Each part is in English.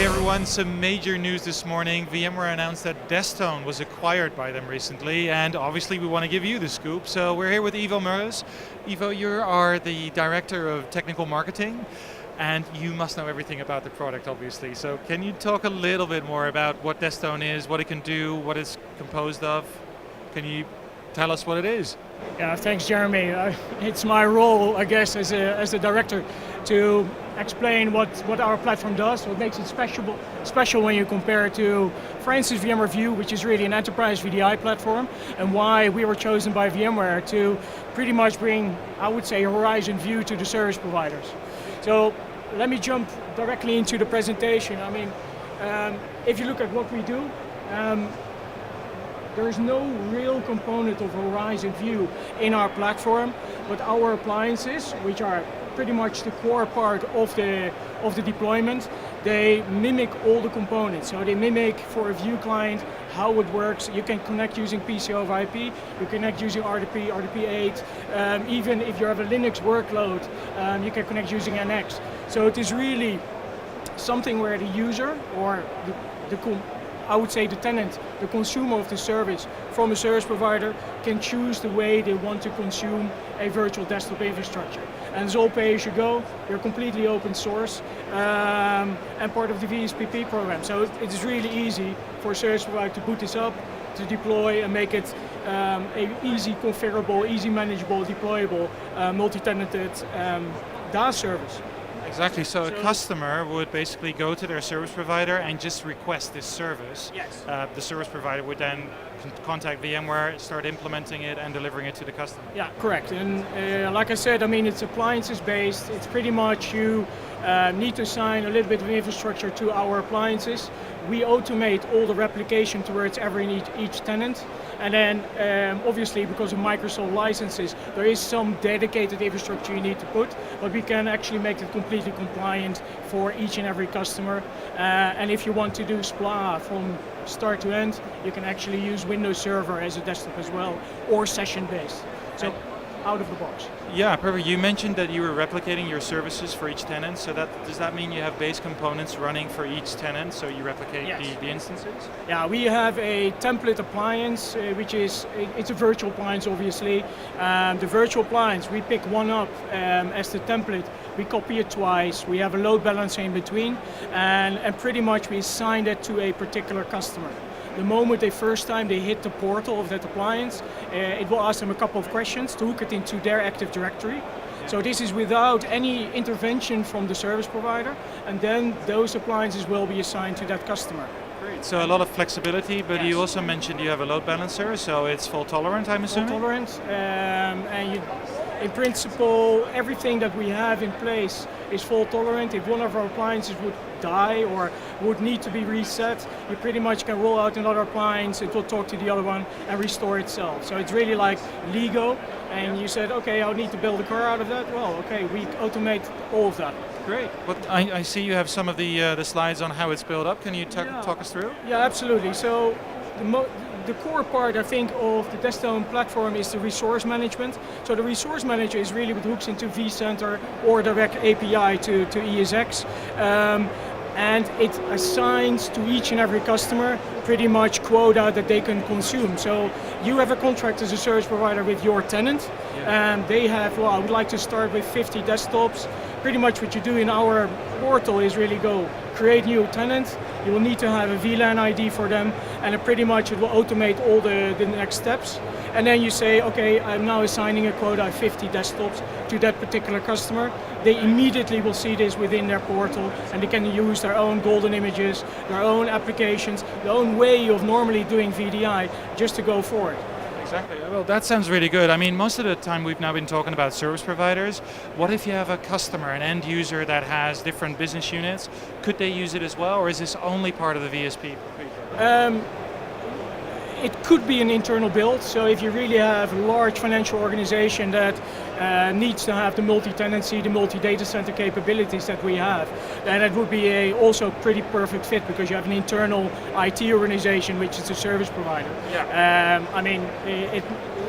everyone, some major news this morning. VMware announced that Desktone was acquired by them recently, and obviously we want to give you the scoop. So we're here with Ivo Van Meurs. Ivo, you are the Director of Technical Marketing, and you must know everything about the product, obviously. So can you talk a little bit more about what Desktone is, what it can do, what it's composed of? Can you tell us what it is? Yeah, thanks, Jeremy. It's my role, I guess, as a director to explain what our platform does, what makes it special when you compare it to, for instance, VMware View, which is really an enterprise VDI platform, and why we were chosen by VMware to pretty much bring, I would say, a horizon view to the service providers. So let me jump directly into the presentation. I mean, if you look at what we do, there is no real component of horizon view in our platform, but our appliances, which are pretty much the core part of the deployment, they mimic all the components. So they mimic for a view client how it works. You can connect using PCI over IP, you connect using RDP, RDP8, even if you have a Linux workload, you can connect using NX. So it is really something where the user, or I would say the tenant, the consumer of the service from a service provider, can choose the way they want to consume a virtual desktop infrastructure. And it's all pay as you go, we're completely open source, and part of the VSPP program. So it is really easy for a service provider to boot this up, to deploy and make it a easy configurable, easy manageable, deployable, multi-tenanted DaaS service. Exactly, so a customer would basically go to their service provider and just request this service. Yes. The service provider would then contact VMware, start implementing it and delivering it to the customer. Yeah, correct. And like I said, I mean, it's appliances based. It's pretty much you need to assign a little bit of infrastructure to our appliances. We automate all the replication towards each tenant. And then, obviously, because of Microsoft licenses, there is some dedicated infrastructure you need to put, but we can actually make it completely compliant for each and every customer. And if you want to do SPLA from start to end, you can actually use Windows Server as a desktop as well, or session-based. So, out of the box. Yeah, perfect. You mentioned that you were replicating your services for each tenant, so does that mean you have base components running for each tenant, so you replicate the instances? Yeah, we have a template appliance, which is, it's a virtual appliance obviously. The virtual appliance, we pick one up as the template, we copy it twice, we have a load balancer in between, and pretty much we assign that to a particular customer. The moment they hit the portal of that appliance, it will ask them a couple of questions to hook it into their Active Directory. So this is without any intervention from the service provider, and then those appliances will be assigned to that customer. Great, so a lot of flexibility, but you also mentioned you have a load balancer, so it's fault tolerant, I'm assuming? Fault tolerant, and in principle, everything that we have in place is fault tolerant. If one of our appliances would die or would need to be reset, you pretty much can roll out another appliance, it will talk to the other one and restore itself. So it's really like Lego, and you said, okay, I need to build a car out of that. Well, okay, we automate all of that. Great. But I see you have some of the slides on how it's built up. Can you talk us through? Yeah, absolutely. So the core part, I think, of the Desktone platform is the resource management. So the resource manager is really what hooks into vCenter or direct API to ESX. And it assigns to each and every customer pretty much quota that they can consume. So you have a contract as a service provider with your tenant, and they have, well, I would like to start with 50 desktops. Pretty much what you do in our portal is really go create new tenants. You will need to have a VLAN ID for them, and pretty much it will automate all the next steps. And then you say, okay, I'm now assigning a quota of 50 desktops to that particular customer. They immediately will see this within their portal, and they can use their own golden images, their own applications, their own way of normally doing VDI just to go forward. Exactly. Well, that sounds really good. I mean, most of the time we've now been talking about service providers. What if you have a customer, an end user that has different business units? Could they use it as well, or is this only part of the VSP? It could be an internal build, so if you really have a large financial organization that needs to have the multi-tenancy, the multi-data center capabilities that we have, then it would be also pretty perfect fit, because you have an internal IT organization which is a service provider. Yeah. I mean,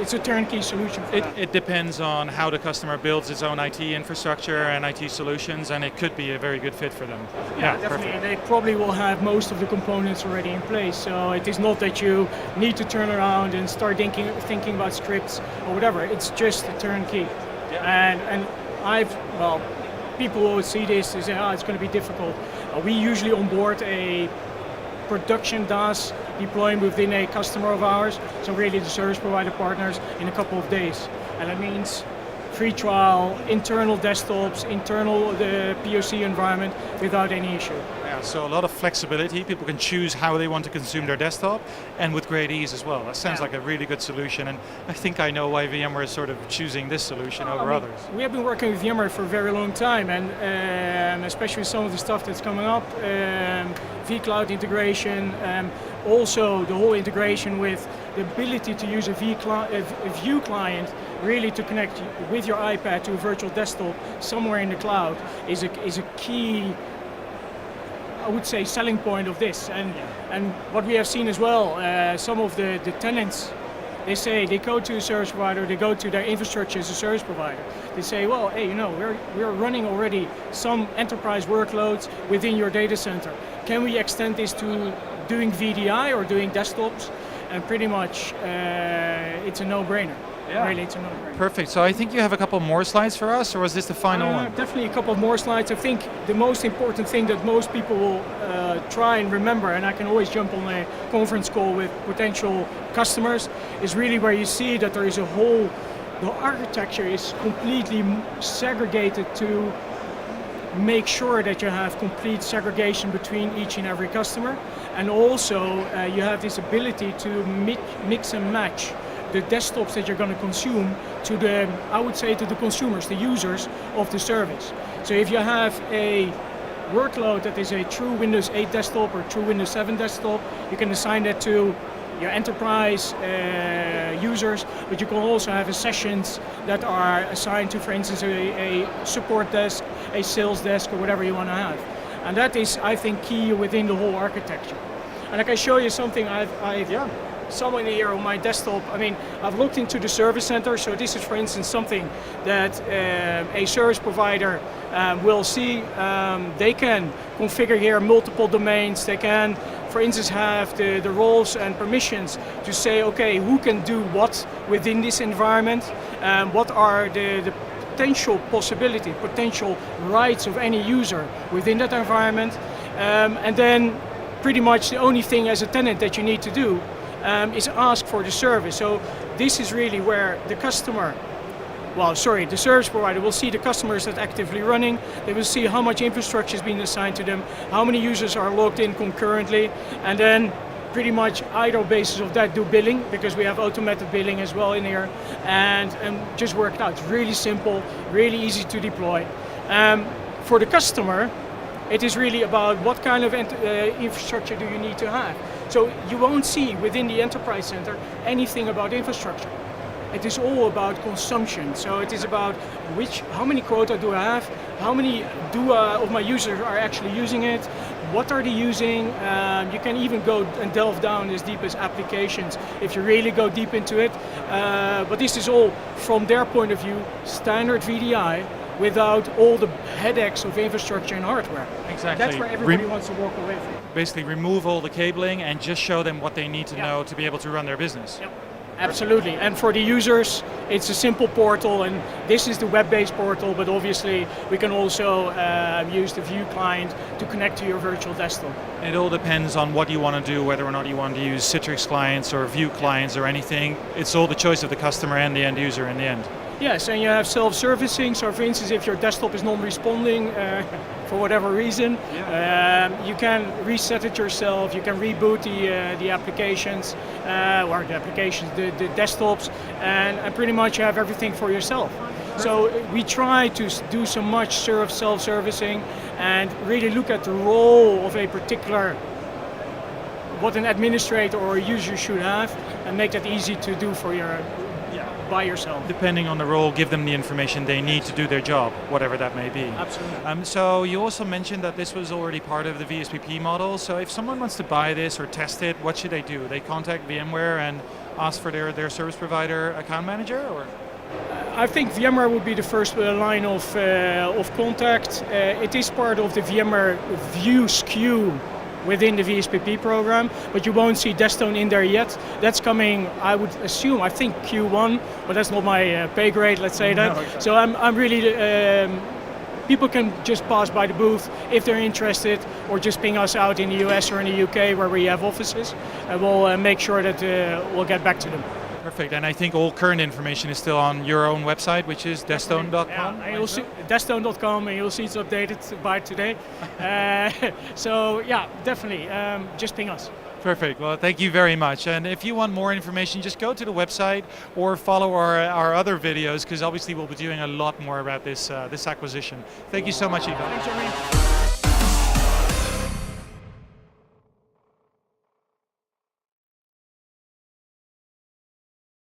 it's a turnkey solution for that. It depends on how the customer builds its own IT infrastructure and IT solutions, and it could be a very good fit for them. Yeah, definitely. And they probably will have most of the components already in place. So it is not that you need to turn around and start thinking about scripts or whatever. It's just a turnkey. Yeah. And people will see this and say, it's going to be difficult. We usually onboard a production DaaS deployment within a customer of ours, so really the service provider partners, in a couple of days. And that means free trial, internal desktops, internal the POC environment without any issue. Yeah, so a lot of flexibility. People can choose how they want to consume their desktop, and with great ease as well. That sounds like a really good solution, and I think I know why VMware is sort of choosing this solution over others. We have been working with VMware for a very long time, and especially with some of the stuff that's coming up, vCloud integration, also the whole integration with the ability to use a View client really to connect with your iPad to a virtual desktop somewhere in the cloud is a key, I would say, selling point of this. And what we have seen as well, some of the tenants, they go to a service provider, they go to their infrastructure as a service provider. They say, well, hey, we're running already some enterprise workloads within your data center. Can we extend this to doing VDI or doing desktops? And pretty much it's a no-brainer. Yeah. Really, it's a no-brainer. Perfect. So I think you have a couple more slides for us, or was this the final one? Definitely a couple more slides. I think the most important thing that most people will try and remember, and I can always jump on a conference call with potential customers, is really where you see that there is the architecture is completely segregated to make sure that you have complete segregation between each and every customer, and also you have this ability to mix and match the desktops that you're going to consume to the consumers, the users of the service. So if you have a workload that is a true Windows 8 desktop or true Windows 7 desktop, you can assign that to your enterprise users, but you can also have sessions that are assigned to, for instance, a support desk, a sales desk, or whatever you want to have. And that is, I think, key within the whole architecture. And I can show you something somewhere here on my desktop. I mean, I've looked into the service center, so this is, for instance, something that a service provider will see. They can configure here multiple domains. They can, for instance, have the roles and permissions to say, okay, who can do what within this environment, what are the potential potential rights of any user within that environment, and then pretty much the only thing as a tenant that you need to do is ask for the service. So this is really where the service provider will see the customers that are actively running. They will see how much infrastructure is being assigned to them, how many users are logged in concurrently, and then pretty much either basis of that do billing, because we have automated billing as well in here, and just work it out. It's really simple, really easy to deploy. For the customer, it is really about what kind of infrastructure do you need to have. So you won't see within the enterprise center anything about infrastructure. It is all about consumption. So it is about how many quota do I have, how many of my users are actually using it, what are they using. You can even go and delve down as deep as applications if you really go deep into it. But this is all, from their point of view, standard VDI without all the headaches of infrastructure and hardware. Exactly. That's where everybody wants to walk away from. Basically remove all the cabling and just show them what they need to know to be able to run their business. Yep. Absolutely, and for the users, it's a simple portal, and this is the web-based portal, but obviously we can also use the View client to connect to your virtual desktop. It all depends on what you want to do, whether or not you want to use Citrix clients or View clients or anything. It's all the choice of the customer and the end user in the end. Yes, and you have self-servicing, so for instance, if your desktop is non-responding for whatever reason, you can reset it yourself, you can reboot the applications, the desktops, and pretty much you have everything for yourself. So we try to do so much self-servicing and really look at the role of a particular, what an administrator or a user should have, and make that easy to do for by yourself. Depending on the role, give them the information they need to do their job, whatever that may be. Absolutely. So you also mentioned that this was already part of the VSPP model. So if someone wants to buy this or test it, what should they do? They contact VMware, and ask for their service provider account manager, or? I think VMware would be the first line of contact. It is part of the VMware View SKU within the VSPP program, but you won't see Desktone in there yet. That's coming, I would assume, I think Q1, but that's not my pay grade, let's say that. No, exactly. So I'm really, people can just pass by the booth if they're interested, or just ping us out in the US or in the UK where we have offices, and we'll make sure that we'll get back to them. Perfect, and I think all current information is still on your own website, which is desktone.com. Yeah, and you'll see desktone.com, and you'll see it's updated by today. So yeah, definitely, just ping us. Perfect, well thank you very much. And if you want more information, just go to the website or follow our other videos, because obviously we'll be doing a lot more about this acquisition. Thank you so much, Ivo. Thanks, Jeremy.